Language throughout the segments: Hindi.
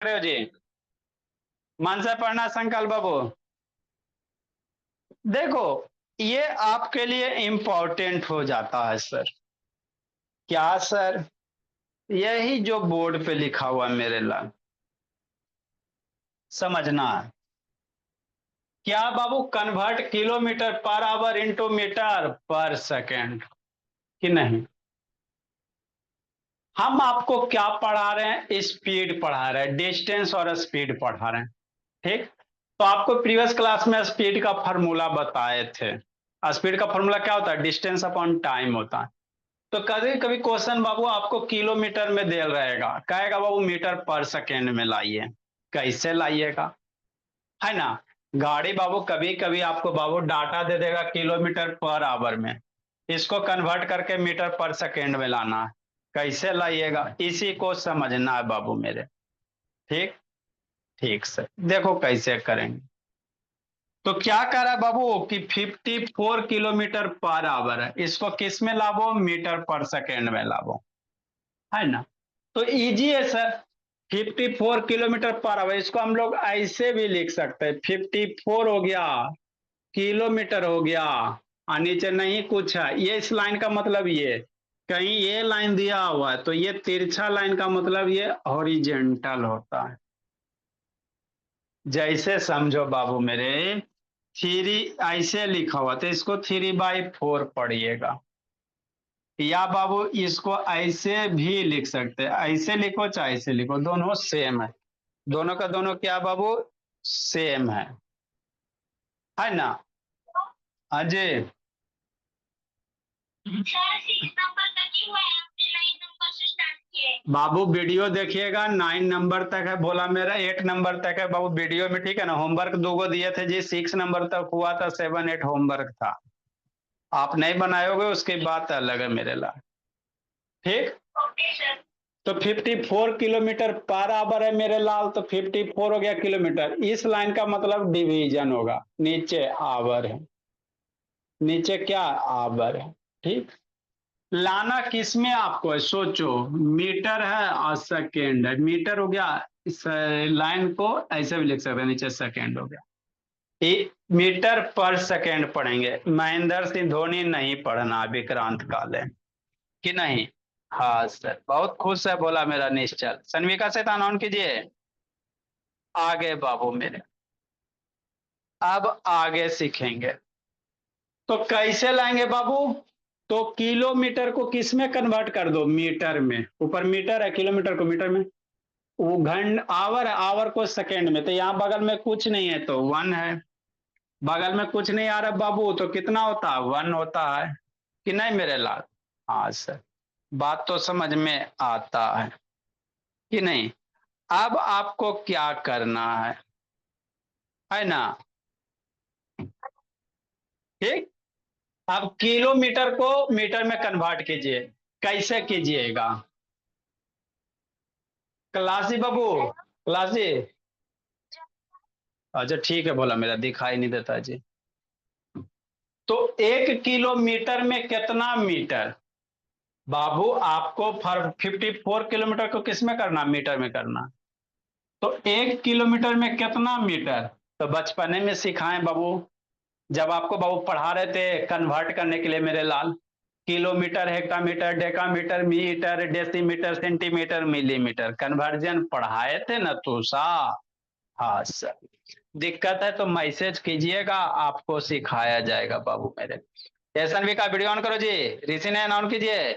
रहे हो जी? मन से पढ़ना संकल्प बाबू। देखो, ये आपके लिए इम्पोर्टेंट हो जाता है सर। क्या सर? यही जो बोर्ड पे लिखा हुआ मेरे लाल, समझना है। क्या बाबू? Convert kilometre per hour into metre per second, कि नहीं? हम आपको क्या पढ़ा रहे हैं? स्पीड पढ़ा रहे हैं, डिस्टेंस और स्पीड पढ़ा रहे हैं। ठीक। तो आपको प्रीवियस क्लास में स्पीड का फॉर्मूला बताए थे। स्पीड का फॉर्मूला क्या होता है? डिस्टेंस अपॉन टाइम होता है। तो कभी कभी क्वेश्चन बाबू आपको किलोमीटर में दे रहेगा, कहेगा बाबू मीटर पर सेकेंड में लाइए। कैसे लाइएगा? है ना? गाड़ी बाबू कभी कभी आपको बाबू डाटा दे देगा किलोमीटर पर आवर में, इसको कन्वर्ट करके मीटर पर सेकेंड में लाना है। कैसे लाइएगा? इसी को समझना है बाबू मेरे। ठीक। ठीक सर, देखो कैसे करेंगे। तो क्या कह रहा है बाबू कि 54 किलोमीटर पर आवर है, इसको किस में लाभो? मीटर पर सेकेंड में लाभो, है ना? तो इजी है सर। 54 किलोमीटर पर आवर, इसको हम लोग ऐसे भी लिख सकते हैं। 54 हो गया, किलोमीटर हो गया, और नीचे नहीं कुछ है। ये इस लाइन का मतलब ये, कहीं ये लाइन दिया हुआ है तो ये तिरछा लाइन का मतलब ये हॉरिजेंटल होता है। जैसे समझो बाबू मेरे, थ्री ऐसे लिखा हुआ तो इसको 3/4 पढ़िएगा, या बाबू इसको ऐसे भी लिख सकते हैं। ऐसे लिखो चाहे ऐसे लिखो, दोनों सेम है। दोनों का दोनों क्या बाबू? सेम है ना? हाँ जी। बाबू वीडियो देखिएगा, 9 नंबर तक है बोला मेरा, 8 नंबर तक है बाबू वीडियो में। ठीक है ना? होमवर्क 2 दिए थे जी, 6 नंबर तक हुआ था, 7 8 होमवर्क था। आप नहीं बनाओगे उसकी बात अलग है मेरे ला। ठीक। तो 54 किलोमीटर पर आवर है मेरे लाल, तो 54 हो गया किलोमीटर। इस लाइन का मतलब डिवीजन होगा, नीचे आवर है, नीचे क्या? आवर है। ठीक। लाना किस में आपको है? सोचो, मीटर है और सेकेंड है। मीटर हो गया, इस लाइन को ऐसे भी लिख सकते हैं, नीचे सेकेंड हो गया। मीटर पर सेकेंड पढ़ेंगे। महेंद्र सिंह धोनी नहीं पढ़ना, विक्रांत काले, कि नहीं? हाँ सर, बहुत खुश है बोला मेरा निश्चल। सन्विका से ऑन कीजिए। आगे बाबू मेरे, अब आगे सीखेंगे। तो कैसे लाएंगे बाबू? तो किलोमीटर को किस में कन्वर्ट कर दो? मीटर में। ऊपर मीटर है, किलोमीटर को मीटर में। वो आवर है, आवर को सेकेंड में। तो यहाँ बगल में कुछ नहीं है तो 1 है। बगल में कुछ नहीं आ रहा बाबू, तो कितना होता है? 1 होता है, कि नहीं मेरे लाल? हाँ सर, बात तो समझ में आता है, कि नहीं? अब आपको क्या करना है ना? ठीक। अब किलोमीटर को मीटर में कन्वर्ट कीजिए। कैसे कीजिएगा? क्लासी बाबू, क्लासी। अच्छा ठीक है, बोला मेरा दिखाई नहीं देता जी। तो 1 किलोमीटर में कितना मीटर? बाबू आपको 54 किलोमीटर को किस में करना? मीटर में करना। तो 1 किलोमीटर में कितना मीटर? तो बचपने में सिखाएं बाबू, जब आपको बाबू पढ़ा रहे थे कन्वर्ट करने के लिए मेरे लाल। Kilometre, hectometre, decametre, metre, decimetre, centimetre, millimetre, conversion पढ़ाए थे ना तो सा। हाँ सर, दिक्कत है तो मैसेज कीजिएगा, आपको सिखाया जाएगा बाबू मेरे। एसएनवी का वीडियो ऑन करो जी। ऋषि ने ऑन कीजिए,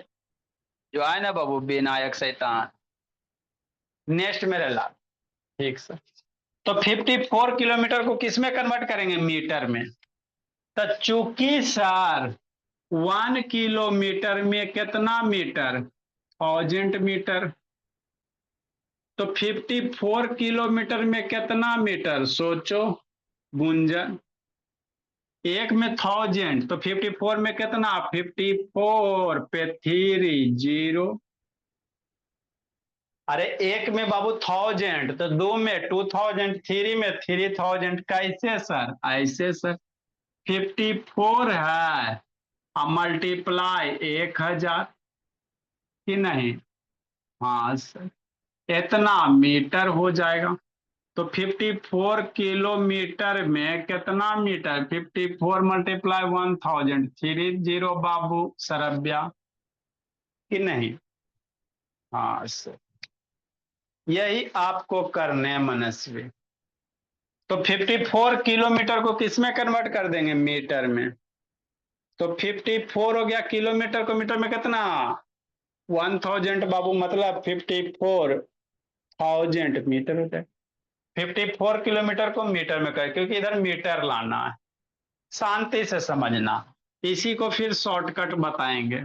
जो आए ना बाबू विनायक शैतान। नेक्स्ट मेरे लाल। ठीक सर। तो 54 किलोमीटर को किस में कन्वर्ट करेंगे? मीटर में। तो चूंकि सर 1 किलोमीटर में कितना मीटर? 1000 मीटर। तो 54 किलोमीटर में कितना मीटर? सोचो, गुंजन। एक में 1000, तो 54 में कितना? 54 पे 3 0। अरे एक में बाबू 1000, तो दो में 2000, 3 में 3000। कैसे सर? ऐसे सर, 54 है और मल्टीप्लाई 1000, कि नहीं? हाँ सर, इतना मीटर हो जाएगा। तो 54 किलोमीटर में कितना मीटर, 54 मल्टीप्लाई 1000, 30 बाबू सरब्या कि नहीं। हाँ सर, यही आपको करने हैं मनस्वी। तो 54 किलोमीटर को किस में कन्वर्ट कर देंगे, मीटर में। तो 54 हो गया किलोमीटर को मीटर में कितना, 1000 बाबू, मतलब 54,000 मीटर होता है। 54 किलोमीटर को मीटर में कर, क्योंकि इधर मीटर लाना है, शांति से समझना। इसी को फिर शॉर्टकट बताएंगे।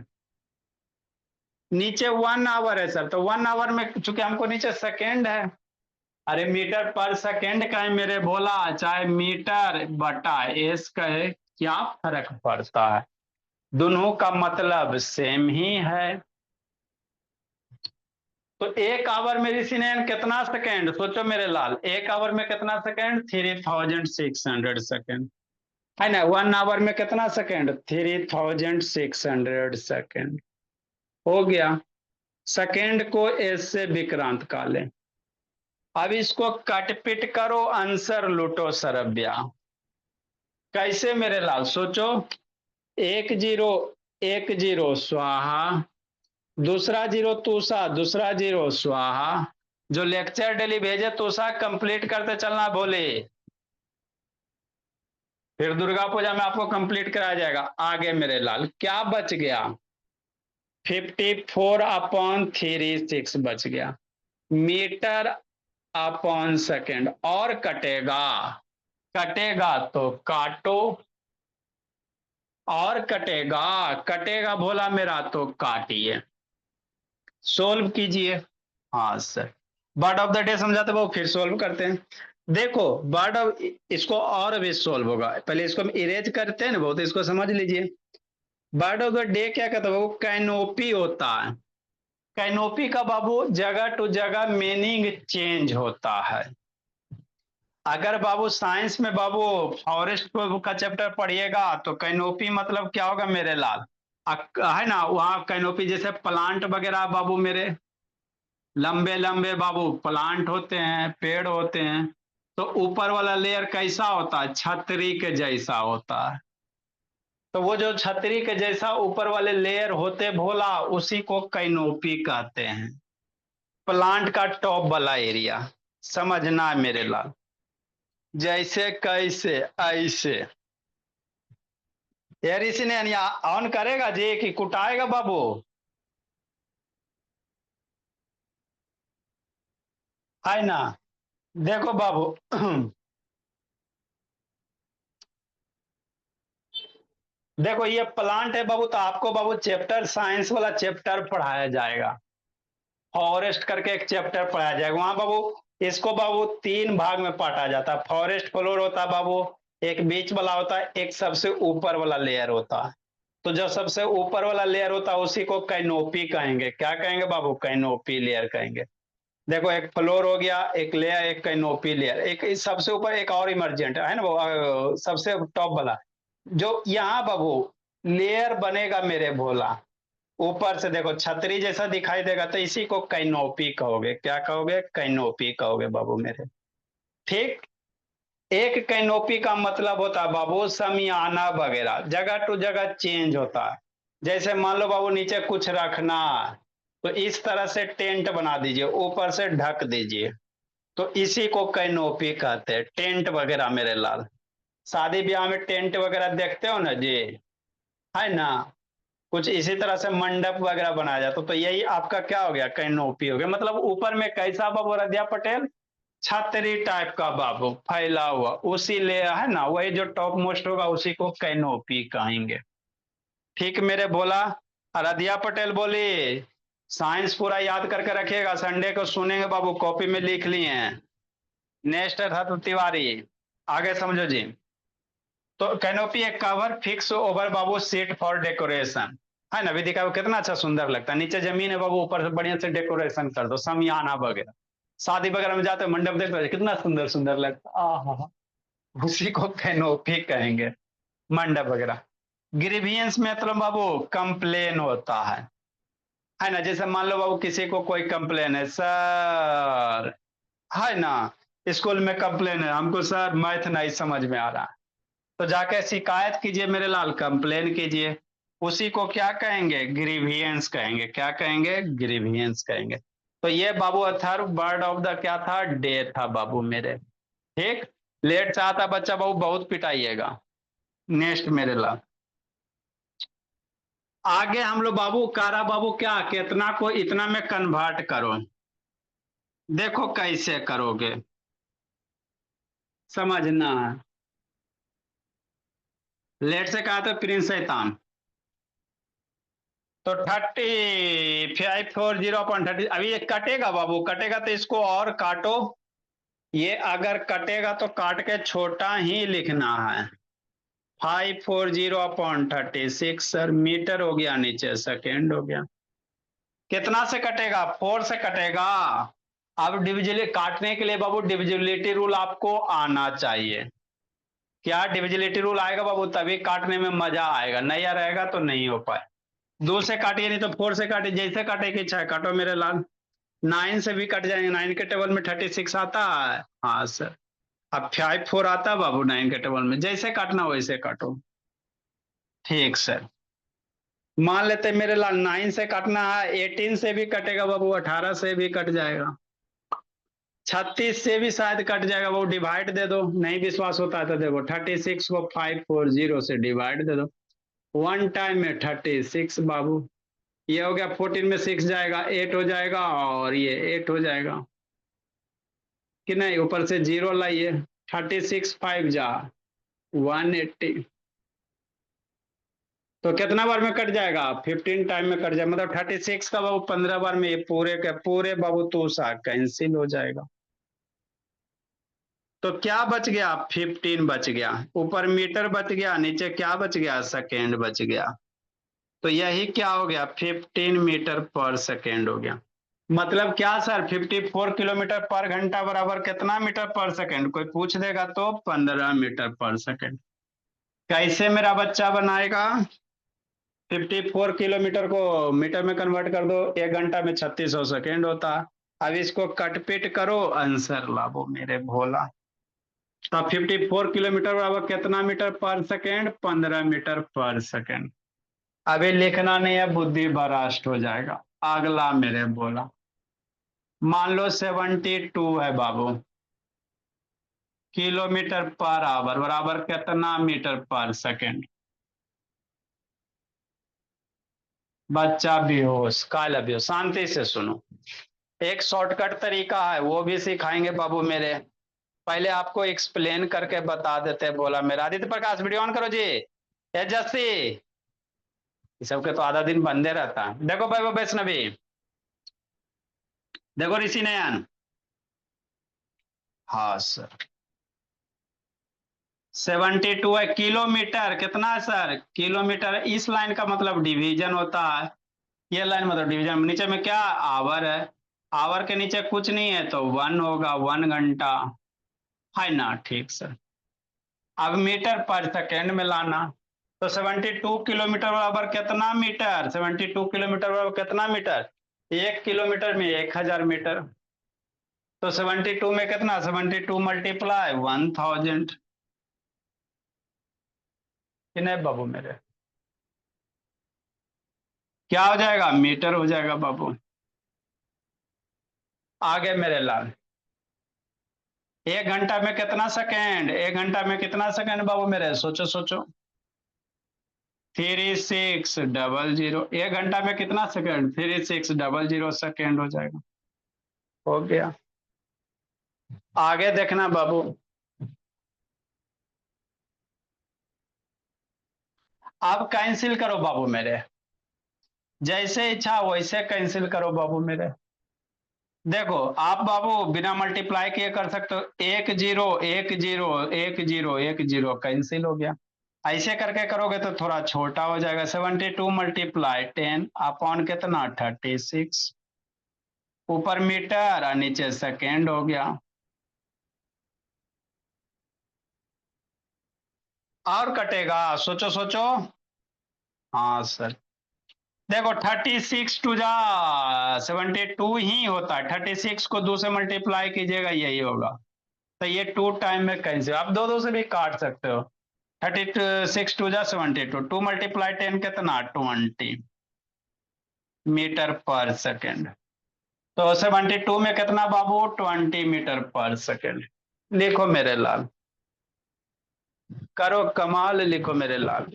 नीचे 1 आवर है सर, तो 1 आवर में चूंकि हमको नीचे सेकेंड है, अरे मीटर पर सेकेंड कहे मेरे भोला, चाहे मीटर बटा एस कहे, क्या फर्क पड़ता है, दोनों का मतलब सेम ही है। तो 1 आवर में ऋषिनयन कितना सेकेंड, सोचो मेरे लाल, 1 आवर में कितना सेकेंड, 3600 सेकेंड, है ना। 1 आवर में कितना सेकेंड, 3600 सेकेंड हो गया। सेकेंड को एस से विक्रांत का लें। अब इसको कटपिट करो, आंसर लूटो सरब्या। कैसे मेरे लाल, सोचो, 1 0 1 0 स्वाहा, दूसरा 0 तूषा, दूसरा 0 स्वाहा। जो लेक्चर डेली भेजे तूषा कंप्लीट करते चलना बोले, फिर दुर्गा पूजा में आपको कंप्लीट कराया जाएगा। आगे मेरे लाल क्या बच गया, 54/36 बच गया, मीटर अपॉन सेकेंड। और कटेगा, कटेगा तो काटो, और कटेगा, कटेगा भोला मेरा तो काटिए, सोल्व कीजिए। हाँ sir, bird of the day समझाते वो, फिर सोल्व करते हैं। देखो बर्ड ऑफ, इसको और भी सोल्व होगा, पहले इसको हम इरेज करते हैं ना बहुत, इसको समझ लीजिए। बर्ड ऑफ द डे क्या कहता है, वो कैनोपी होता है। कैनोपी का बाबू जगह टू जगह मीनिंग चेंज होता है। अगर बाबू साइंस में बाबू फॉरेस्ट का चैप्टर पढ़िएगा तो कैनोपी मतलब क्या होगा मेरे लाल, है ना, वहां कैनोपी जैसे प्लांट वगैरह बाबू मेरे, लंबे लंबे बाबू प्लांट होते हैं, पेड़ होते हैं, तो ऊपर वाला लेयर कैसा होता है, छतरी के जैसा होता है। तो वो जो छतरी के जैसा ऊपर वाले लेयर होते भोला, उसी को कैनोपी कहते हैं, प्लांट का टॉप वाला एरिया। समझना है मेरे लाल, जैसे कैसे ऐसे। यार इसी ने ऑन करेगा जी कि कुटाएगा बाबू, है ना। देखो बाबू देखो ये प्लांट है बाबू, तो आपको बाबू चैप्टर साइंस वाला चैप्टर पढ़ाया जाएगा, फॉरेस्ट करके एक चैप्टर पढ़ाया जाएगा वहां बाबू। इसको बाबू 3 भाग में बांटा जाता है, फॉरेस्ट फ्लोर होता है बाबू, एक बीच वाला होता है, एक सबसे ऊपर वाला लेयर होता है। तो जो सबसे ऊपर वाला लेयर होता है उसी को कैनोपी कहेंगे। क्या कहेंगे बाबू, कैनोपी लेयर कहेंगे। देखो एक फ्लोर हो गया, एक लेयर, एक कैनोपी लेयर, एक सबसे ऊपर एक और इमरजेंट है ना वो, सबसे टॉप वाला। जो यहाँ बाबू लेयर बनेगा मेरे भोला, ऊपर से देखो छतरी जैसा दिखाई देगा, तो इसी को कैनोपी कहोगे। क्या कहोगे, कैनोपी कहोगे बाबू मेरे। ठीक। एक कैनोपी का मतलब होता है बाबू समियाना वगैरह, जगह टू जगह चेंज होता है। जैसे मान लो बाबू नीचे कुछ रखना, तो इस तरह से टेंट बना दीजिए, ऊपर से ढक दीजिए, तो इसी को कैनोपी कहते हैं। टेंट वगैरह मेरे लाल, शादी ब्याह में टेंट वगैरह देखते हो ना जी, है ना, कुछ इसी तरह से मंडप वगैरह बनाया जाता, तो यही आपका क्या हो गया, कैनोपी हो गया। मतलब ऊपर में कैसा बाबू रदिया पटेल, छतरी टाइप का बाबू फैला हुआ, उसी ले है ना, वही जो टॉप मोस्ट होगा उसी को कैनोपी कहेंगे। ठीक मेरे बोला। रदिया पटेल बोली, साइंस पूरा याद करके रखिएगा, संडे को सुनेंगे बाबू, कॉपी में लिख लिए हैं। नेक्स्ट था तो तिवारी, आगे समझो जी। तो कैनोपी एक cover fix over Babu seat for decoration, है ना, विधि का कितना अच्छा सुंदर लगता है, नीचे जमीन है बाबू, ऊपर से बढ़िया से डेकोरेशन कर दो, समियाना वगैरह। शादी वगैरह में जाते हो मंडप देखते हो कितना सुंदर सुंदर लगता है, आहा, उसी को कैनोपी कहेंगे, मंडप वगैरह। ग्रीवियंस में मतलब बाबू कंप्लेन होता है, है ना। जैसे मान लो बाबू किसी को कोई कंप्लेन है, सर, है ना, स्कूल में कंप्लेन है हमको, सर मैथ नहीं समझ में आ रहा है, तो जाके शिकायत कीजिए मेरे लाल, कंप्लेन कीजिए। उसी को क्या कहेंगे, ग्रीवियंस कहेंगे। क्या कहेंगे, ग्रीवियंस कहेंगे। तो ये बाबू अथर्व वर्ड ऑफ द क्या था, डे था बाबू मेरे। ठीक। लेट चाहता बच्चा बाबू बहुत पिटाइएगा। नेक्स्ट मेरे लाल, आगे हम लोग बाबू कारा बाबू क्या, कितना को इतना में कन्वर्ट करो। देखो कैसे करोगे, समझना है। लेट से कहा था प्रिंस शैतान, तो 3540.30, अभी ये कटेगा बाबू, कटेगा तो इसको और काटो। ये अगर कटेगा तो काट के छोटा ही लिखना है। 540.36 सर, मीटर हो गया, नीचे सेकेंड हो गया। कितना से कटेगा, 4 से कटेगा। अब डिविजिली काटने के लिए बाबू डिविजिबिलिटी रूल आपको आना चाहिए। क्या डिविजिबिलिटी रूल आएगा बाबू, तभी काटने में मजा आएगा, नहीं आ रहेगा तो नहीं हो पाए। 2 से काटिए, नहीं तो 4 से काटिए, जैसे काटे की इच्छा है काटो मेरे लाल। 9 से भी कट जाएंगे, 9 के टेबल में 36 आता है, हाँ सर। अब 54 आता है बाबू 9 के टेबल में, जैसे काटना वैसे काटो। ठीक सर। मान लेते मेरे लाल 9 से काटना है, 18 से भी कटेगा बाबू, 18 से भी कट जाएगा, 36 से भी शायद कट जाएगा बाबू, डिवाइड दे दो, नहीं विश्वास होता है तो देखो 36 को 540 से डिवाइड दे दो। 1 टाइम में 36 बाबू, ये हो गया 14 में 6 जाएगा, 8 हो जाएगा, और ये 8 हो जाएगा कि नहीं, ऊपर से जीरो लाइए। 36 5 जा 180, तो कितना बार में कट जाएगा, 15 टाइम में कट जाएगा, मतलब 36 का बाबू 15 बार में ये पूरे के पूरे बाबू तो सा कैंसिल हो जाएगा। तो क्या बच गया, 15 बच गया, ऊपर मीटर बच गया, नीचे क्या बच गया, सेकेंड बच गया। तो यही क्या हो गया, 15 मीटर पर सेकेंड हो गया। मतलब क्या सर, 54 किलोमीटर पर घंटा बराबर कितना मीटर पर सेकेंड, कोई पूछ देगा तो 15 मीटर पर सेकेंड। कैसे मेरा बच्चा बनाएगा, 54 किलोमीटर को मीटर में कन्वर्ट कर दो, 1 घंटा में 3600 सेकेंड होता। अब इसको कटपिट करो, आंसर लाओ मेरे भोला। तो 54 किलोमीटर बराबर कितना metre per second, 15 metre per second. अभी लिखना नहीं है, बुद्धि भ्रष्ट हो जाएगा। अगला मेरे बोला, मान लो 72 है बाबू, किलोमीटर पर आवर बराबर कितना मीटर पर सेकेंड। बच्चा बेहोश, काल बेहोश, शांति से सुनो। एक शॉर्टकट तरीका है, वो भी सिखाएंगे बाबू मेरे। पहले आपको एक्सप्लेन करके बता देते बोला मेरा। आदित्य प्रकाश वीडियो ऑन करो जी। जस्सी, ये सबके तो आधा दिन बंदे रहता है। देखो भाई वो वैष्णवी, देखो ऋषि नयन, हाँ सर। 72 है, किलोमीटर कितना है सर, किलोमीटर, इस लाइन का मतलब डिवीजन होता है, ये लाइन मतलब डिवीजन, नीचे में क्या आवर है, आवर के नीचे कुछ नहीं है तो 1 होगा, 1 घंटा, है ना। ठीक सर। अब मीटर पर सेकेंड में लाना, तो 72 किलोमीटर बराबर कितना मीटर, 72 किलोमीटर बराबर कितना मीटर, 1 किलोमीटर में 1000 मीटर। तो 72 में कितना, 72 मल्टीप्लाई 1000, कि नहीं बाबू मेरे, क्या हो जाएगा, मीटर हो जाएगा बाबू। आगे मेरे लाल, 1 घंटा में कितना सेकेंड, 1 घंटा में कितना सेकेंड बाबू मेरे, सोचो सोचो। 3600, 1 घंटा में कितना सेकेंड, 3600 सेकेंड हो जाएगा। हो गया। आगे देखना बाबू, अब कैंसिल करो बाबू मेरे, जैसे इच्छा वैसे कैंसिल करो बाबू मेरे। देखो आप बाबू बिना मल्टीप्लाई किए कर सकते हो, 10 10 कैंसिल हो गया। ऐसे करके करोगे तो थोड़ा छोटा हो जाएगा, 72 मल्टीप्लाई 10 अपॉन कितना 36, ऊपर मीटर और नीचे सेकेंड हो गया। और कटेगा, सोचो सोचो, हाँ सर। देखो 36 टू जा 72 ही होता है, 36 को 2 से मल्टीप्लाई कीजिएगा यही होगा। तो ये 2 टाइम में कैंसिल, आप दो दो से भी काट सकते हो। 36 टू जा 72, 2 मल्टीप्लाई 10 कितना 20 मीटर पर सेकेंड। तो 72 में कितना बाबू 20 मीटर पर सेकेंड। लिखो मेरे लाल, करो कमाल, लिखो मेरे लाल।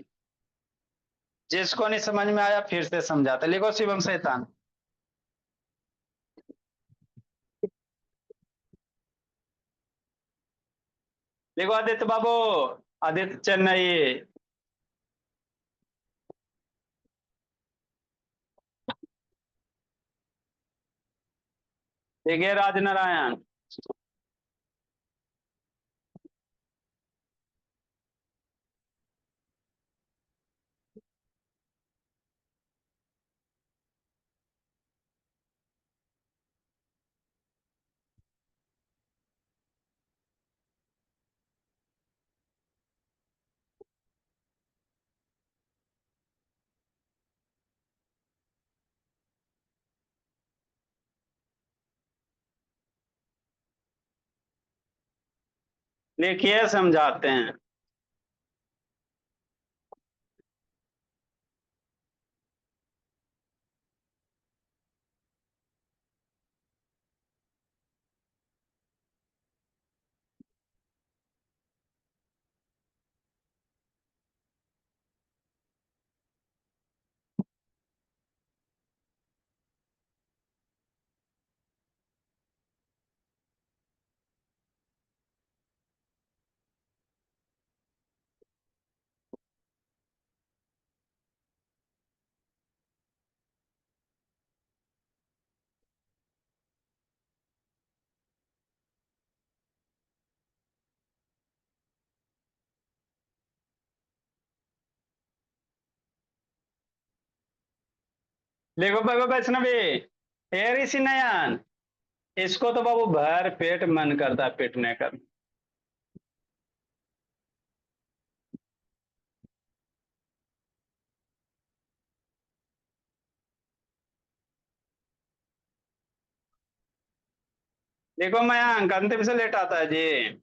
जिसको नहीं समझ में आया फिर से समझाते, लिखो शिवम शैतान। लिखो आदित्य बाबू, आदित्य चेन्नई। ठीक है राजनारायण। लिखिए समझाते हैं। लिखो बाबू वैष्णवी, हे ऋषि नयन, इसको तो बाबू भर पेट मन करता है पिटने का। देखो मयंक अंतिम से लेट आता है जी।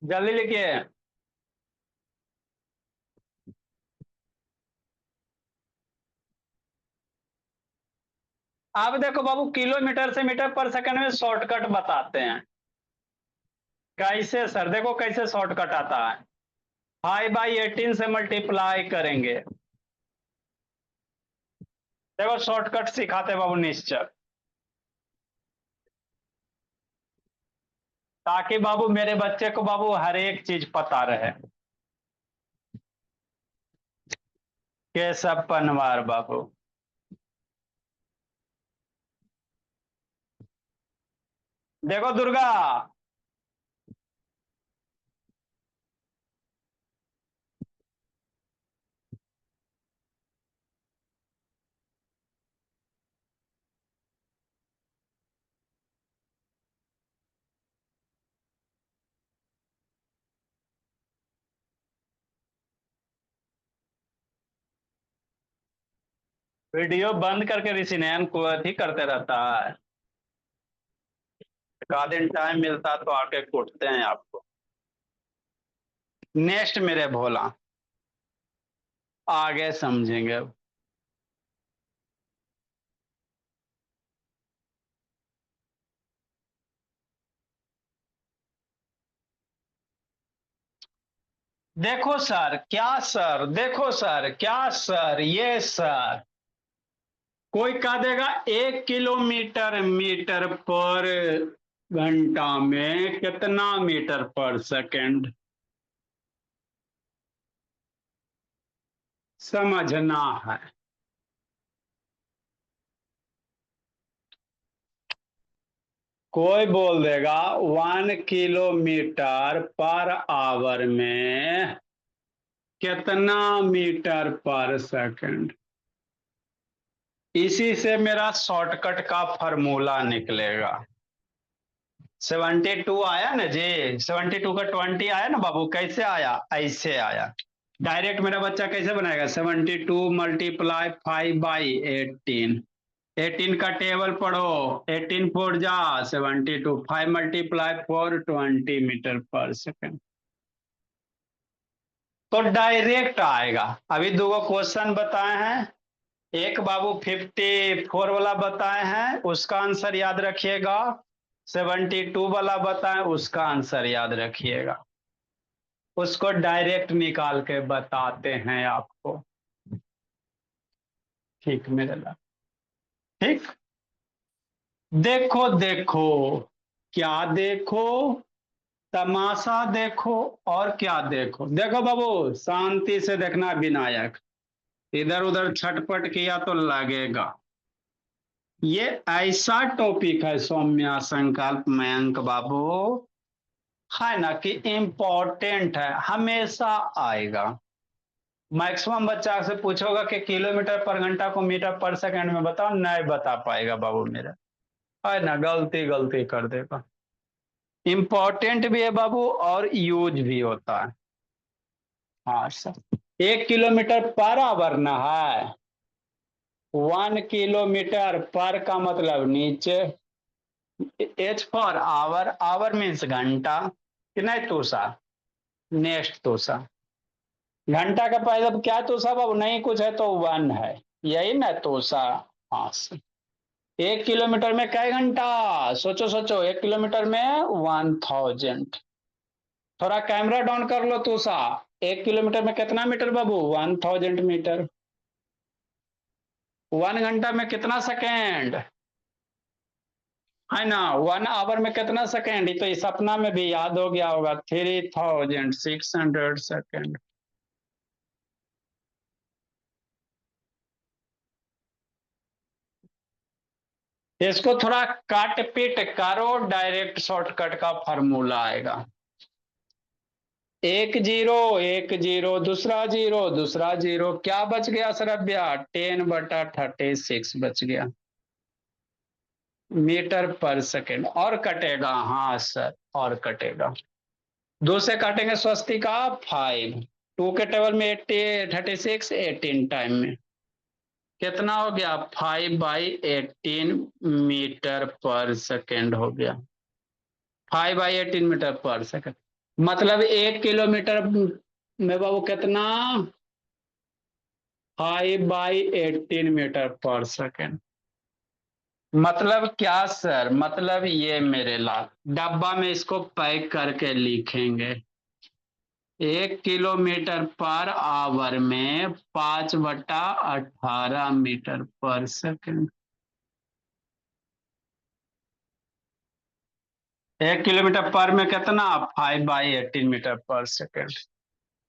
जल्दी लिखिए। आप देखो बाबू, किलोमीटर से मीटर पर सेकंड में शॉर्टकट बताते हैं। कैसे सर, देखो कैसे शॉर्टकट आता है। 5/18 से मल्टीप्लाई करेंगे। देखो शॉर्टकट सिखाते बाबू निश्चय, ताकि बाबू मेरे बच्चे को बाबू हर एक चीज पता रहे। केशव पनवार बाबू। देखो दुर्गा, वीडियो बंद करके ऋषि नयन को अथी करते रहता है। एक आध दिन टाइम मिलता है तो आके कूटते हैं आपको। नेक्स्ट मेरे भोला, आगे समझेंगे। देखो सर क्या सर, देखो सर क्या सर, ये सर। कोई कह देगा 1 किलोमीटर मीटर पर घंटा में कितना मीटर पर सेकंड, समझना है। कोई बोल देगा 1 किलोमीटर पर आवर में कितना मीटर पर सेकंड। इसी से मेरा शॉर्टकट का फॉर्मूला निकलेगा। 72 आया ना जी, 72 का 20 आया ना बाबू, कैसे आया, ऐसे आया। डायरेक्ट मेरा बच्चा कैसे बनाएगा, 72 मल्टीप्लाई 5/18, 18 का टेबल पढ़ो, 18 फोर जा 72, 5 मल्टीप्लाई 4 20 मीटर पर सेकंड। तो डायरेक्ट आएगा। अभी दो क्वेश्चन बताए हैं, एक बाबू 54 वाला बताए हैं, उसका आंसर याद रखिएगा। 72 वाला बताए, उसका आंसर याद रखिएगा। उसको डायरेक्ट निकाल के बताते हैं आपको। ठीक मेरे लाल, ठीक। देखो देखो, क्या देखो, तमाशा देखो, और क्या देखो। देखो बाबू, शांति से देखना विनायक, इधर उधर छटपट किया तो लगेगा। ये ऐसा टॉपिक है सौम्या संकल्प मयंक बाबू, है ना, कि इम्पोर्टेंट है, हमेशा आएगा। मैक्सिमम बच्चा से पूछोगा कि किलोमीटर पर घंटा को मीटर पर सेकंड में बताओ, नहीं बता पाएगा बाबू मेरा, है ना, गलती गलती कर देगा। इम्पोर्टेंट भी है बाबू और यूज भी होता है। हाँ सर, 1 किलोमीटर पर आवर ना है, 1 किलोमीटर पर का मतलब नीचे, H for hour, hour means घंटा, कि नहीं तूषा, नेक्स्ट तूषा, घंटा का पहले क्या तूषा बाबू, नहीं कुछ है तो 1 है, यही ना तूषा। हाँ सर, 1 किलोमीटर में कै घंटा, सोचो सोचो, 1 किलोमीटर में 1000। थोड़ा कैमरा डाउन कर लो तूषा, 1 किलोमीटर में कितना मीटर बाबू, 1000 मीटर। 1 घंटा में कितना सेकेंड, है ना, 1 आवर में कितना सेकेंड, तो इस सपना में भी याद हो गया होगा, 3600 सेकेंड। इसको थोड़ा काट पीट करो, डायरेक्ट शॉर्टकट का फॉर्मूला आएगा। 1 0 1 0, दूसरा जीरो दूसरा जीरो, क्या बच गया सरभ्या, 10/36 बच गया मीटर पर सेकेंड। और कटेगा, हाँ सर, और कटेगा। 2 से काटेंगे स्वस्तिका 5, 2 के टेबल में 36, 18 टाइम में कितना हो गया, 5/18 मीटर पर सेकेंड हो गया, 5/18 मीटर पर सेकेंड। मतलब 1 किलोमीटर में बाबू कितना, 5/18 मीटर पर सेकेंड। मतलब क्या सर, मतलब ये मेरे लाल डब्बा में इसको पैक करके लिखेंगे, 1 किलोमीटर पर आवर में 5/18 मीटर पर सेकेंड। 1 किलोमीटर पर में कितना, 5/18 मीटर पर सेकेंड।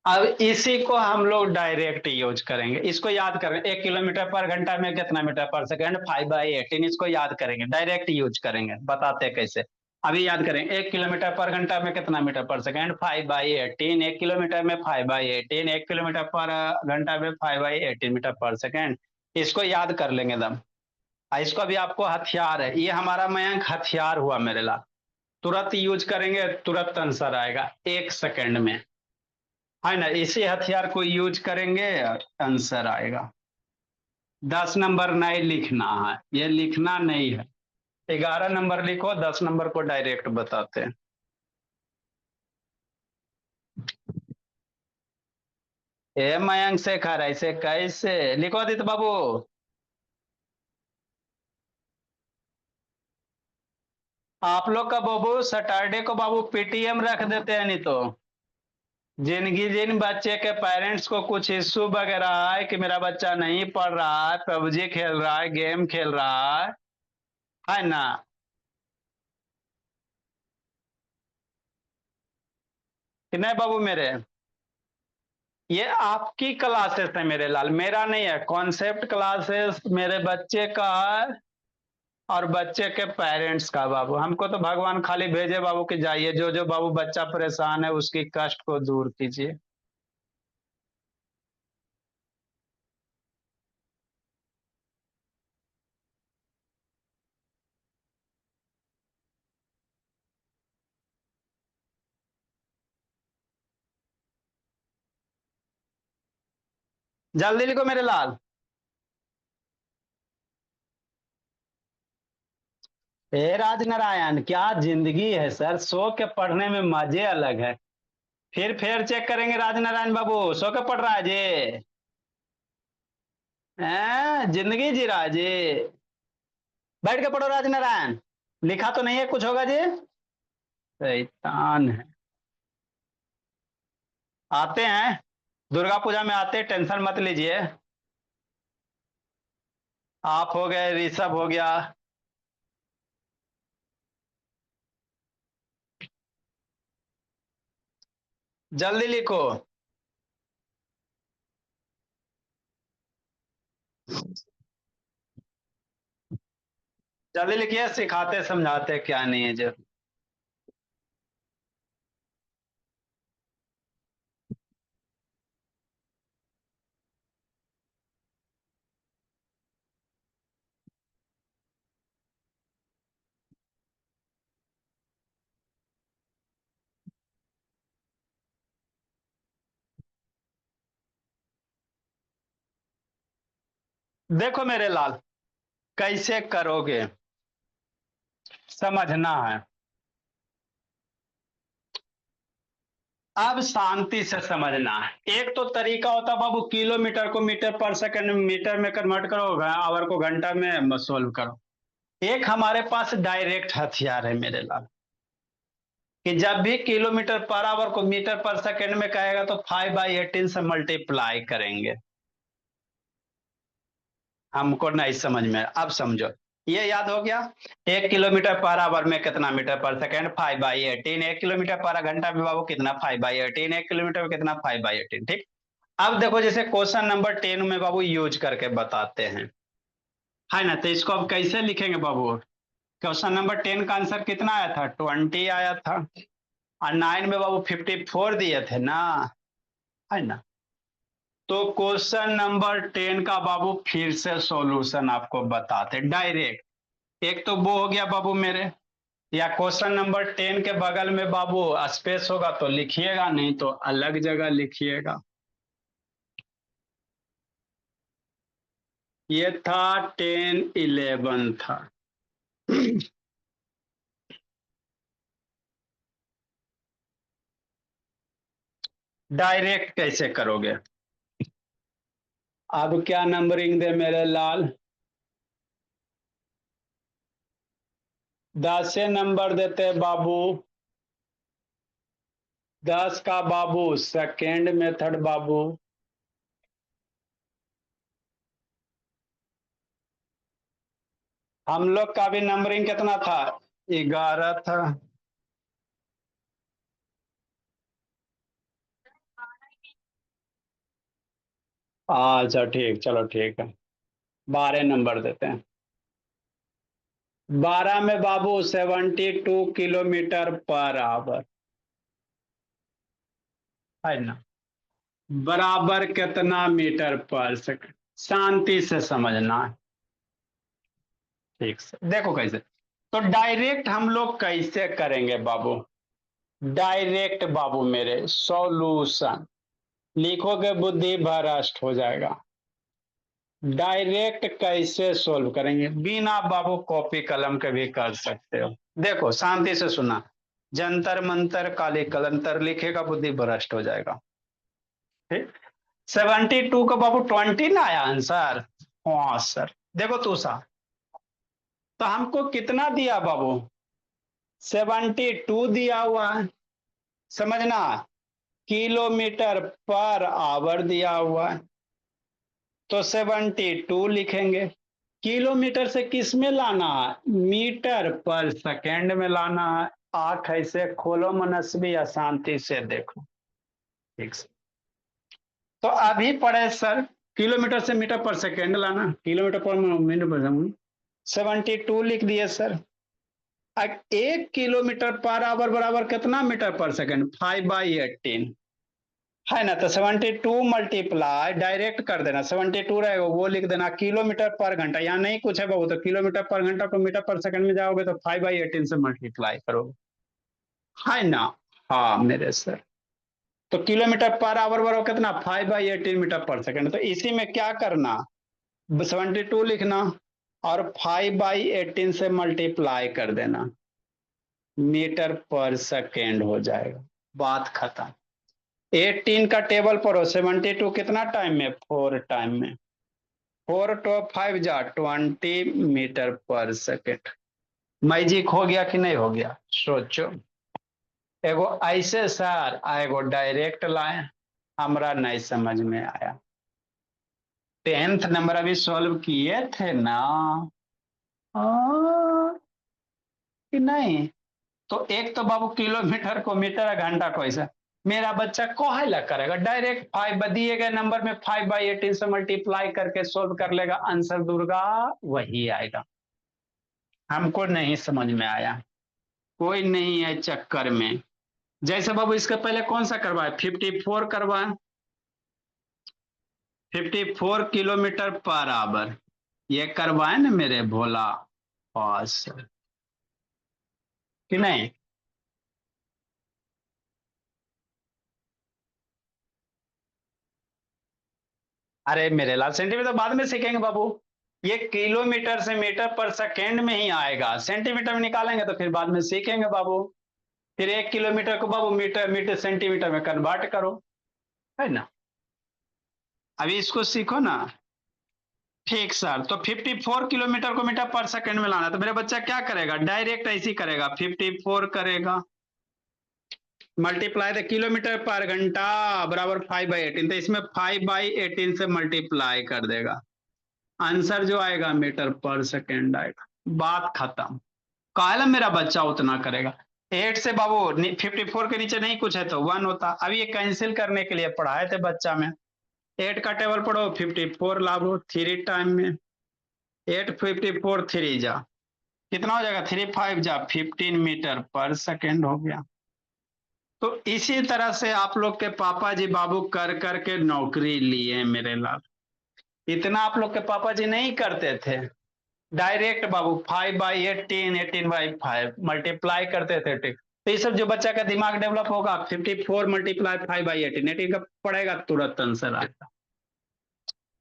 अब इसी को हम लोग डायरेक्ट यूज करेंगे, इसको याद करें, 1 किलोमीटर पर घंटा में कितना मीटर पर सेकेंड, 5/18, इसको याद करेंगे, डायरेक्ट यूज करेंगे, बताते कैसे। अभी याद करें, 1 किलोमीटर पर घंटा में कितना मीटर पर सेकेंड, 5/18, 1 किलोमीटर में 5/18, 1 किलोमीटर पर घंटा में 5/18 मीटर पर सेकेंड। इसको याद कर लेंगे दम। इसको अभी आपको हथियार है, ये हमारा मयंक हथियार हुआ मेरे ला, तुरंत यूज करेंगे, तुरंत आंसर आएगा 1 सेकेंड में, है ना, इसी हथियार को यूज करेंगे, आंसर आएगा। 10 नंबर नहीं लिखना है, ये लिखना नहीं है, 11 नंबर लिखो, 10 नंबर को डायरेक्ट बताते हैं। ए मयंक शेखर, ऐसे कैसे लिखो आदित्य बाबू। आप लोग का बाबू सैटरडे को बाबू पीटीएम रख देते हैं, नहीं तो जिन बच्चे के पेरेंट्स को कुछ इश्यू वगैरह है कि मेरा बच्चा नहीं पढ़ रहा है, पबजी खेल रहा है, गेम खेल रहा है ना। कि नहीं बाबू मेरे, ये आपकी क्लासेस है मेरे लाल, मेरा नहीं है। कॉन्सेप्ट क्लासेस मेरे बच्चे का है और बच्चे के पेरेंट्स का बाबू। हमको तो भगवान खाली भेजे बाबू कि जाइए, जो जो बाबू बच्चा परेशान है उसकी कष्ट को दूर कीजिए। जल्दी लिखो मेरे लाल। हे राज नारायण, क्या जिंदगी है सर, सो के पढ़ने में मजे अलग है। फिर चेक करेंगे राज नारायण बाबू, सो के पढ़ रहा है जी। जिंदगी जी रहा है जी। बैठ के पढ़ो राज नारायण। लिखा तो नहीं है कुछ, होगा जी। शैतान है। आते हैं, दुर्गा पूजा में आते हैं, टेंशन मत लीजिए। आप हो गए, ऋषभ हो गया। जल्दी लिखो। जल्दी लिखिए, सिखाते समझाते क्या नहीं है जो। देखो मेरे लाल, कैसे करोगे, समझना है। अब शांति से समझना है। एक तो तरीका होता है बाबू, किलोमीटर को मीटर पर सेकंड मीटर में कन्वर्ट करो, आवर को घंटा में सोल्व करो। एक हमारे पास डायरेक्ट हथियार है मेरे लाल, कि जब भी किलोमीटर पर आवर को मीटर पर सेकंड में कहेगा तो 5/18 से मल्टीप्लाई करेंगे। हमको नहीं समझ में, अब समझो। ये याद हो गया। 1 किलोमीटर पर आवर में कितना मीटर पर सेकंड, 5/18। 1 किलोमीटर पर घंटा में बाबू कितना, 5/18। 1 किलोमीटर में कितना, 5/18। ठीक। अब देखो, जैसे क्वेश्चन नंबर 10 में बाबू यूज करके बताते हैं, है ना। तो इसको अब कैसे लिखेंगे बाबू। क्वेश्चन नंबर 10 का आंसर कितना आया था, 20 आया था। और 9 में बाबू 54 दिए थे ना, है ना। तो क्वेश्चन नंबर 10 का बाबू फिर से सॉल्यूशन आपको बताते डायरेक्ट। एक तो वो हो गया बाबू मेरे, या क्वेश्चन नंबर 10 के बगल में बाबू स्पेस होगा तो लिखिएगा, नहीं तो अलग जगह लिखिएगा। ये था 10-11 था। डायरेक्ट कैसे करोगे। अब क्या नंबरिंग दे मेरे लाल, 10 से नंबर देते बाबू। 10 का बाबू सेकेंड मेथड बाबू। हम लोग का भी नंबरिंग कितना था, 11 था। अच्छा ठीक, चलो ठीक है। 12 नंबर देते हैं। 12 में बाबू 72 किलोमीटर पर आवर, है ना। बराबर कितना मीटर पर सेकंड। शांति से समझना है। ठीक से देखो कैसे। तो डायरेक्ट हम लोग कैसे करेंगे बाबू। डायरेक्ट बाबू मेरे सॉल्यूशन लिखोगे बुद्धि भ्रष्ट हो जाएगा। डायरेक्ट कैसे सोल्व करेंगे, बिना बाबू कॉपी कलम के भी कर सकते हो। देखो शांति से सुना, जंतर मंतर काले कलंतर लिखेगा, बुद्धि भ्रष्ट हो जाएगा। ठीक। 72 का बाबू 20 ना आया आंसर। हाँ सर। देखो तू सा, तो हमको कितना दिया बाबू, 72 दिया हुआ है, समझना। किलोमीटर पर आवर दिया हुआ है, तो 72 लिखेंगे। किलोमीटर से किस में लाना है? मीटर पर सेकेंड में लाना है। आंख ऐसे खोलो मनस्वी, अशांति से देखो। ठीक से तो अभी पढ़े सर, किलोमीटर से मीटर पर सेकेंड लाना, किलोमीटर पर मिनट पर 72 लिख दिए सर। अब 1 किलोमीटर पर आवर बराबर कितना मीटर पर सेकेंड? 5/18 है ना। तो 72 मल्टीप्लाई डायरेक्ट कर देना, 72 रहेगा वो लिख देना। किलोमीटर पर घंटा यहाँ नहीं कुछ है बाबू, तो किलोमीटर पर घंटा को मीटर पर सेकंड में जाओगे तो 5/18 से मल्टीप्लाई करोगे, है ना। हाँ मेरे सर, तो किलोमीटर पर आवर बराबर कितना? 5/18 मीटर पर सेकंड। तो इसी में क्या करना, 72 लिखना और 5/18 से मल्टीप्लाई कर देना, मीटर पर सेकेंड हो जाएगा, बात खत्म। 18 का टेबल पर हो, 72 कितना टाइम में? 4 टाइम में। 4 to 5 जा 20 मीटर पर सेकेंड। मैजिक हो गया कि नहीं हो गया? सोचो। एगो ऐसे सर, एगो डायरेक्ट लाए, हमरा नहीं समझ में आया। 10th नंबर अभी सॉल्व किए थे ना, कि नहीं? तो एक तो बाबू किलोमीटर को मीटर, घंटा को ऐसा, मेरा बच्चा कोहे ला करेगा, डायरेक्ट 5 दिए गए नंबर में 5/18 से मल्टीप्लाई करके सोल्व कर लेगा, आंसर दुर्गा वही आएगा। हमको नहीं समझ में आया, कोई नहीं है चक्कर में। जैसे बाबू इसके पहले कौन सा करवाए? 54 करवाए, 54 किलोमीटर पर आवर, ये करवाए ना मेरे भोला पास, कि नहीं? अरे मेरे लाल, सेंटीमीटर बाद में सीखेंगे बाबू, ये किलोमीटर से मीटर पर सेकेंड में ही आएगा, सेंटीमीटर में निकालेंगे तो फिर बाद में सीखेंगे बाबू। फिर 1 किलोमीटर को बाबू मीटर मीटर सेंटीमीटर में कन्वर्ट करो, है ना। अभी इसको सीखो ना। ठीक सर, तो 54 किलोमीटर को मीटर पर सेकेंड में लाना, तो मेरा बच्चा क्या करेगा? डायरेक्ट ऐसे ही करेगा, 54 करेगा मल्टीप्लाई द किलोमीटर पर घंटा बराबर 5/18, तो इसमें 5/18 से मल्टीप्लाई कर देगा, आंसर जो आएगा मीटर पर सेकेंड आएगा, बात खत्म। कालम मेरा बच्चा उतना करेगा। 8 से बाबू 54 के नीचे नहीं कुछ है तो 1 होता। अभी ये कैंसिल करने के लिए पढ़ाए थे बच्चा में। 8 का टेबल पढ़ो, 54 लाभो 3 टाइम में, 8 54 3 जा कितना हो जाएगा? 3 5 जा 15 मीटर पर सेकेंड हो गया। तो इसी तरह से आप लोग के पापा जी बाबू कर करके नौकरी लिए मेरे लाल। इतना आप लोग के पापा जी नहीं करते थे, डायरेक्ट बाबू 5/18 18/5 मल्टीप्लाई करते थे। ठीक, तो ये सब जो बच्चा का दिमाग डेवलप होगा, 54 मल्टीप्लाई 5/18 18 का पड़ेगा, तुरंत आंसर आएगा,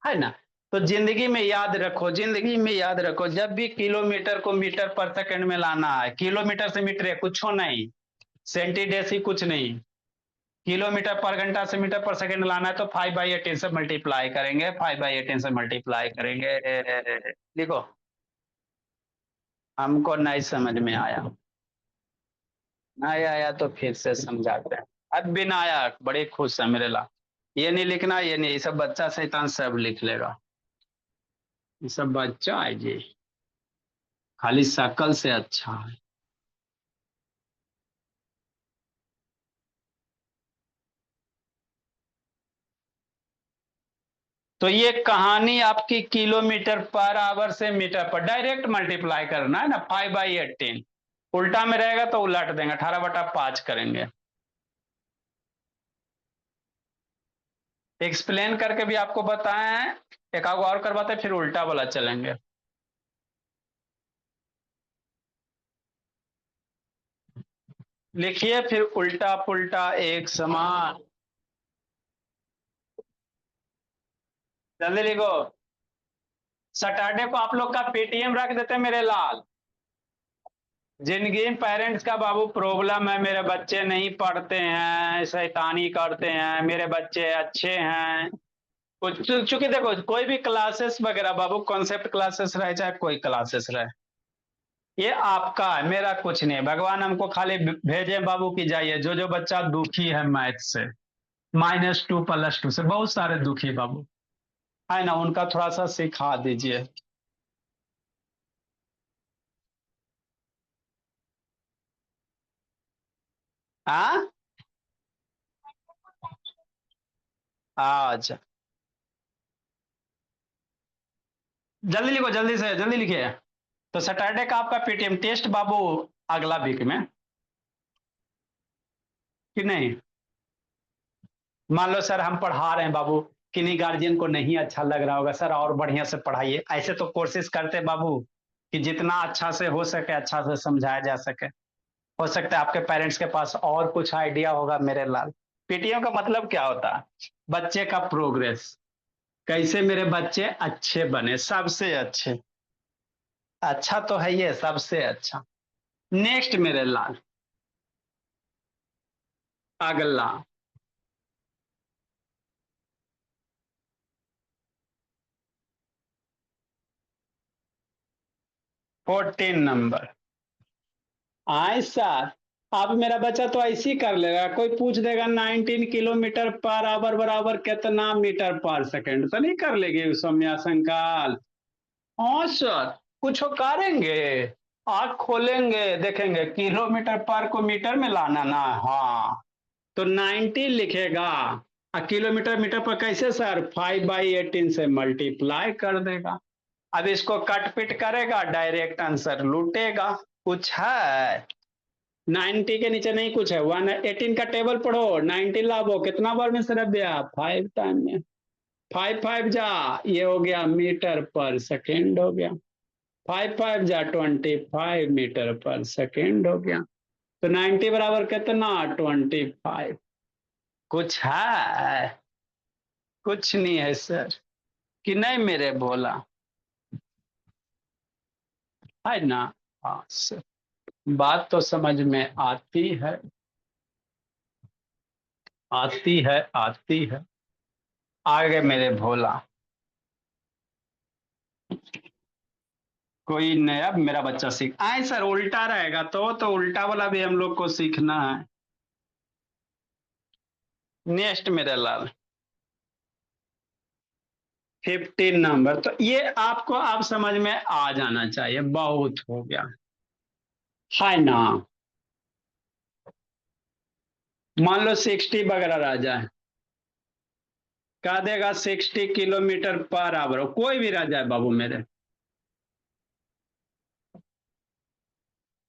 है ना। तो जिंदगी में याद रखो, जिंदगी में याद रखो, जब भी किलोमीटर को मीटर पर सेकंड में लाना है, किलोमीटर से मीटर है कुछ नहीं, सेंटीडेसी कुछ नहीं, किलोमीटर पर घंटा से मीटर पर सेकंड लाना है तो 5/18 से मल्टीप्लाई करेंगे, 5/18 से मल्टीप्लाई करेंगे। लिखो, हमको नहीं समझ में आया, नहीं आया तो फिर से समझाते हैं। अब भी ना आया, बड़े खुश है मेरे ला। ये नहीं लिखना, ये नहीं, ये सब बच्चा शैतान सब लिख लेगा, ये सब बच्चा है जी, खाली शकल से अच्छा है। तो ये कहानी आपकी किलोमीटर पर आवर से मीटर पर डायरेक्ट मल्टीप्लाई करना है ना, 5/18। उल्टा में रहेगा तो उलट देंगे, 18/5 करेंगे। एक्सप्लेन करके भी आपको बताए हैं, एक आगो और करवाते फिर उल्टा वाला चलेंगे। लिखिए फिर उल्टा पुल्टा एक समान, जल्दी लिखो। सैटरडे को आप लोग का पेटीएम रख देते मेरे लाल। जिंदगी में पेरेंट्स का बाबू प्रॉब्लम है, मेरे बच्चे नहीं पढ़ते हैं, शैतानी करते हैं, मेरे बच्चे अच्छे हैं कुछ। चूंकि देखो कोई भी क्लासेस वगैरह बाबू, कॉन्सेप्ट क्लासेस रहे चाहे कोई क्लासेस रहे, ये आपका है, मेरा कुछ नहीं। भगवान हमको खाली भेजे बाबू की जाइए, जो जो बच्चा दुखी है मैथ से, -2 + 2 से बहुत सारे दुखी बाबू है ना, उनका थोड़ा सा सिखा दीजिए। हाँ, अच्छा, जल्दी लिखो, जल्दी से जल्दी लिखिए। तो सैटरडे का आपका पेटीएम टेस्ट बाबू अगला वीक में, कि नहीं? मान लो सर हम पढ़ा रहे हैं बाबू, किन्हीं गार्जियन को नहीं अच्छा लग रहा होगा, सर और बढ़िया से पढ़ाइए। ऐसे तो कोशिश करते बाबू कि जितना अच्छा से हो सके अच्छा से समझाया जा सके। हो सकता है आपके पेरेंट्स के पास और कुछ आइडिया होगा मेरे लाल। पीटीएम का मतलब क्या होता है? बच्चे का प्रोग्रेस, कैसे मेरे बच्चे अच्छे बने, सबसे अच्छे। अच्छा तो है ये, सबसे अच्छा। नेक्स्ट मेरे लाल, अगला 14 नंबर। आए सर, अब मेरा बच्चा तो ऐसे ही कर लेगा, कोई पूछ देगा 19 किलोमीटर पर आवर बराबर कितना मीटर पर सेकंड, तो नहीं कर लेगी सौम्या संकाल? हाँ सर, कुछ करेंगे, आँख खोलेंगे देखेंगे किलोमीटर पर को मीटर में लाना ना, हाँ। तो 90 लिखेगा, और किलोमीटर मीटर पर कैसे सर, 5/18 से मल्टीप्लाई कर देगा। अब इसको कट पिट करेगा, डायरेक्ट आंसर लूटेगा। कुछ है? 90 के नीचे नहीं कुछ है। 118 का टेबल पढ़ो, 90 लाभो कितना बार में सर भैया, 5 टाइम में। 5 5 जा, ये हो गया मीटर पर सेकेंड हो गया। 5 5 जा 25 मीटर पर सेकेंड हो गया। तो 90 बराबर कितना, 25। कुछ है? कुछ नहीं है सर, कि नहीं मेरे बोला, है ना? हाँ सर, बात तो समझ में आती है, आती है, आती है। आगे मेरे भोला, कोई नया मेरा बच्चा सीख आए सर, उल्टा रहेगा तो उल्टा वाला भी हम लोग को सीखना है। नेक्स्ट मेरे लाल, 15 नंबर। तो ये आपको आप समझ में आ जाना चाहिए, बहुत हो गया है ना। मान लो 60 वगैरह आ जाए, कह देगा 60 किलोमीटर पर आवर, कोई भी रह जाए बाबू मेरे।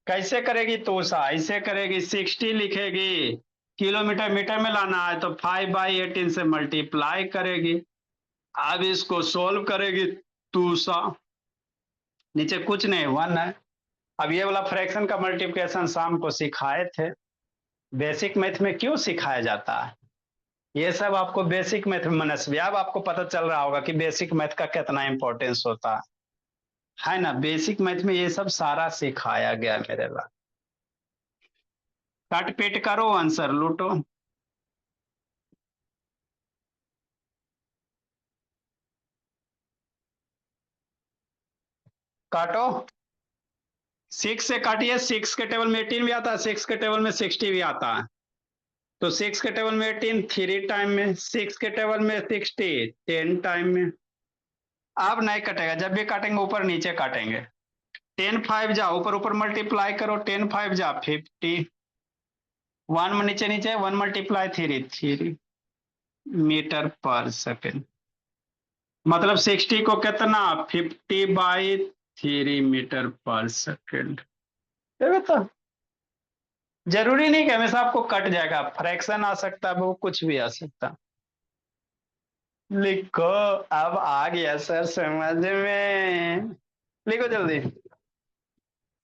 कैसे करेगी तो सा, ऐसे करेगी, 60 लिखेगी, किलोमीटर मीटर में लाना है तो 5/18 से मल्टीप्लाई करेगी। अब इसको सोल्व करेगी, टू सा, नीचे कुछ नहीं, 1 है। अब ये वाला फ्रैक्शन का मल्टीप्लिकेशन शाम को सिखाए थे। बेसिक मैथ में क्यों सिखाया जाता है ये सब? आपको बेसिक मैथ में मनस्वी, अब आपको पता चल रहा होगा कि बेसिक मैथ का कितना इंपॉर्टेंस होता है ना। बेसिक मैथ में ये सब सारा सिखाया गया मेरे लाल। काट पीट करो, आंसर लूटो। काटो, 6 से काटिए, 6 के टेबल में 18 भी आता है, 6 के टेबल में 60 भी आता है। तो 6 के टेबल में 18 3 टाइम में, 6 के टेबल में 60 10 टाइम में। अब नहीं कटेगा, जब भी काटेंगे ऊपर नीचे काटेंगे। 10 5 जा, ऊपर ऊपर मल्टीप्लाई करो, 10 5 जा 50, 1 में नीचे नीचे, 1 मल्टीप्लाई 3 मीटर पर सेकेंड। मतलब 60 को कितना, 50/3 मीटर पर सेकेंड। तो जरूरी नहीं कि हमेशा आपको कट जाएगा, फ्रैक्शन आ सकता है, वो कुछ भी आ सकता। लिखो, अब आ गया सर समझ में, लिखो जल्दी।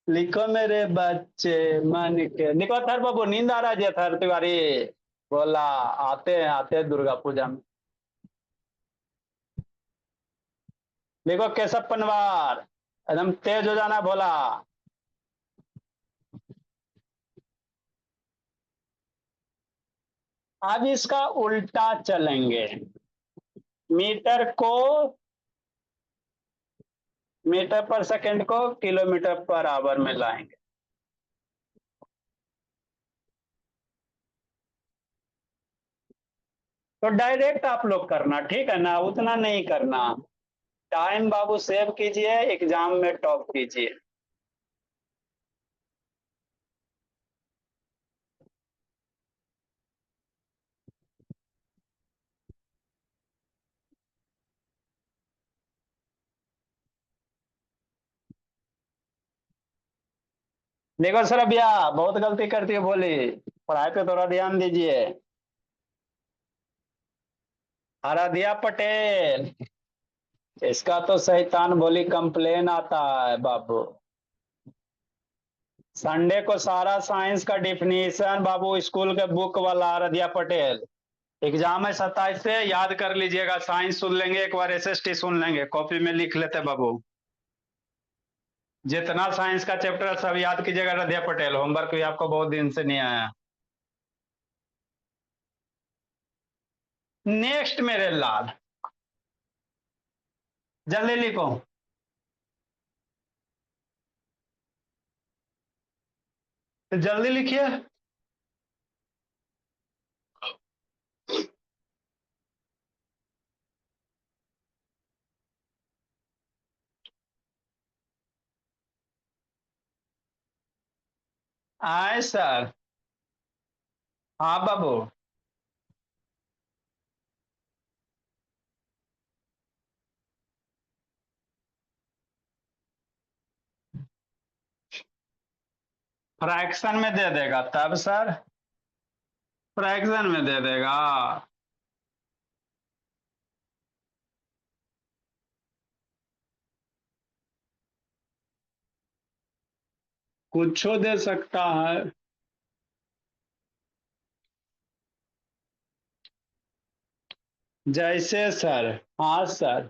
लिखो मेरे बच्चे मन के, लिखो थर बाबू, नींद आ रहा है थर तिवारी, बोला आते हैं दुर्गा पूजा में। लिखो केशव पनवार, एकदम तेज हो जाना बोला। अब इसका उल्टा चलेंगे, मीटर को, मीटर पर सेकंड को किलोमीटर पर आवर में लाएंगे। तो डायरेक्ट आप लोग करना, ठीक है ना, उतना नहीं करना। टाइम बाबू सेव कीजिए, एग्जाम में टॉप कीजिए। देखो सर भैया, बहुत गलती करती है भोली, पढ़ाई पे थोड़ा ध्यान दीजिए। आराध्या पटेल, इसका तो शैतान भोली कंप्लेन आता है बाबू। संडे को सारा साइंस का डिफिनीशन बाबू स्कूल के बुक वाला, आराध्या पटेल। एग्जाम है 27 से, याद कर लीजिएगा, साइंस सुन लेंगे एक बार, एसएसटी सुन लेंगे, कॉपी में लिख लेते बाबू। जितना साइंस का चैप्टर है सब याद कीजिएगा, आराध्या पटेल, होमवर्क भी आपको बहुत दिन से नहीं आया। नेक्स्ट मेरे लाल, जल्दी लिखो। तो जल्दी लिखिए। आए सर। हाँ बाबू। फ्रैक्शन में दे देगा तब सर, फ्रैक्शन में दे देगा। कुछो दे सकता है। जैसे सर, हाँ सर,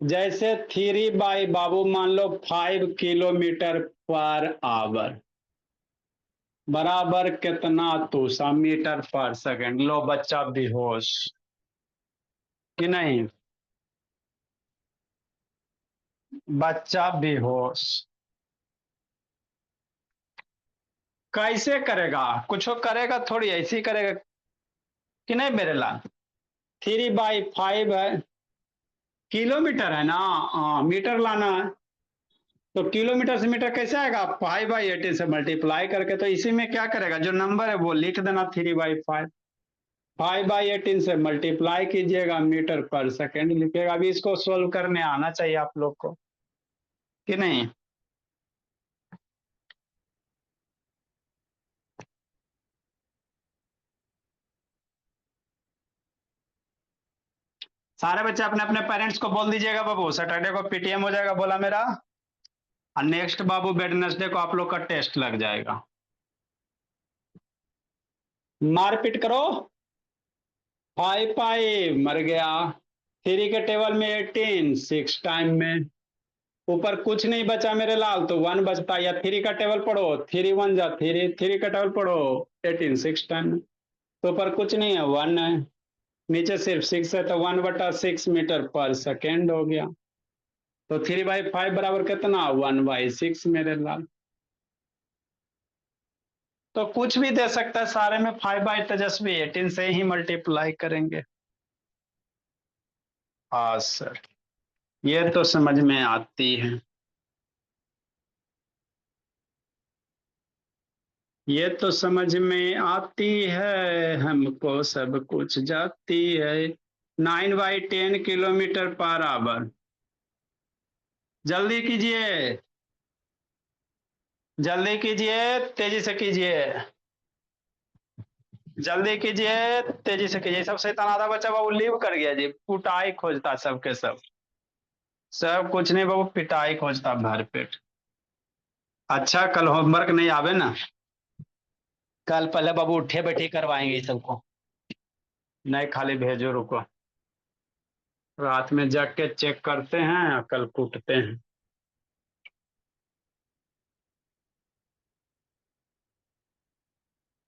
जैसे 3 बाई बाबू मान लो 5 किलोमीटर पर आवर बराबर कितना, 200 मीटर पर सेकंड। लो बच्चा बेहोश कि नहीं, बच्चा बेहोश। कैसे करेगा, कुछ करेगा थोड़ी, ऐसे ही करेगा कि नहीं मेरे लाल। 3/5 है, किलोमीटर है ना, मीटर लाना है। तो किलोमीटर से मीटर कैसे आएगा, 5/18 से मल्टीप्लाई करके। तो इसी में क्या करेगा, जो नंबर है वो लिख देना, 3/5। 5/18 से मल्टीप्लाई कीजिएगा, मीटर पर सेकेंड लिखिएगा। अभी इसको सोल्व करने आना चाहिए आप लोग को कि नहीं। सारे बच्चे अपने अपने पेरेंट्स को बोल दीजिएगा बाबू, सैटरडे को पीटीएम हो जाएगा बोला मेरा। और नेक्स्ट बाबू वेडनेसडे को आप लोग का टेस्ट लग जाएगा। मारपीट करो। 5/5 मर गया, 3 के टेबल में 18, 6 टाइम में। ऊपर कुछ नहीं बचा मेरे लाल, तो 1 बचता, या 3 का टेबल पढ़ो, 3 1 जा 3, 3 का टेबल पढ़ो, 18 6 टाइम में। तो ऊपर कुछ नहीं है, 1 है, नीचे सिर्फ 6 है, तो 1/6 मीटर पर सेकेंड हो गया। तो 3/5 बराबर कितना, 1/6 मेरे लाल। तो कुछ भी दे सकता है, सारे में 5/तेजस्वी 18 से ही मल्टीप्लाई करेंगे। हाँ सर, ये तो समझ में आती है, ये तो समझ में आती है, हमको सब कुछ जाती है। 9/10 किलोमीटर पर आवर। जल्दी कीजिए, जल्दी कीजिए, तेजी से कीजिए, जल्दी कीजिए, तेजी से कीजिए। सब शैतान आधा बच्चा बाबू लीव कर गया जी, कुटाई खोजता सबके सब। सब कुछ नहीं बाबू, पिटाई खोजता भर पेट। अच्छा कल होमवर्क नहीं आवे ना, कल पहले बाबू उठे बैठे करवाएंगे सबको। नहीं खाली भेजो, रुको, रात में जग के चेक करते हैं, कल कूटते हैं।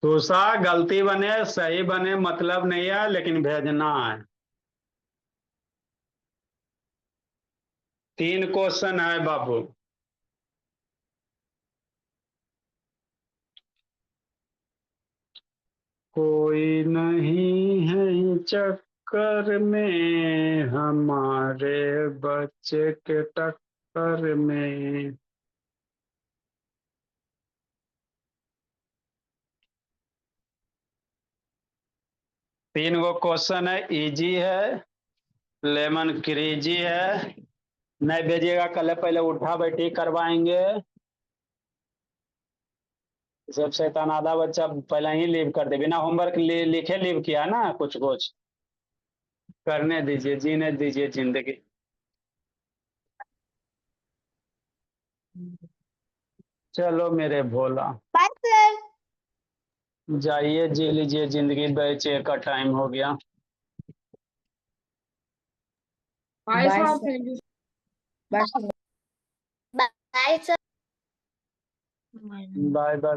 तो सा गलती बने सही बने मतलब नहीं है, लेकिन भेजना है। 3 क्वेश्चन है बाबू। कोई नहीं है चक्कर में, हमारे बच्चे के टक्कर में। तीन गो क्वेश्चन है, इजी है, लेमन क्रेजी है। नहीं भेजिएगा कल, पहले उठा बैठी करवाएंगे। सब शैतान आधा बच्चा पहले ही लीव कर दे, बिना होमवर्क लिखे लीव किया ना। कुछ कुछ करने दीजिए, जीने दीजिए जिंदगी। चलो मेरे भोला, बाय सर। जाइए जी लीजिए जिंदगी, बैचे का टाइम हो गया। Bye sir, thank you. Bye sir. Bye bye.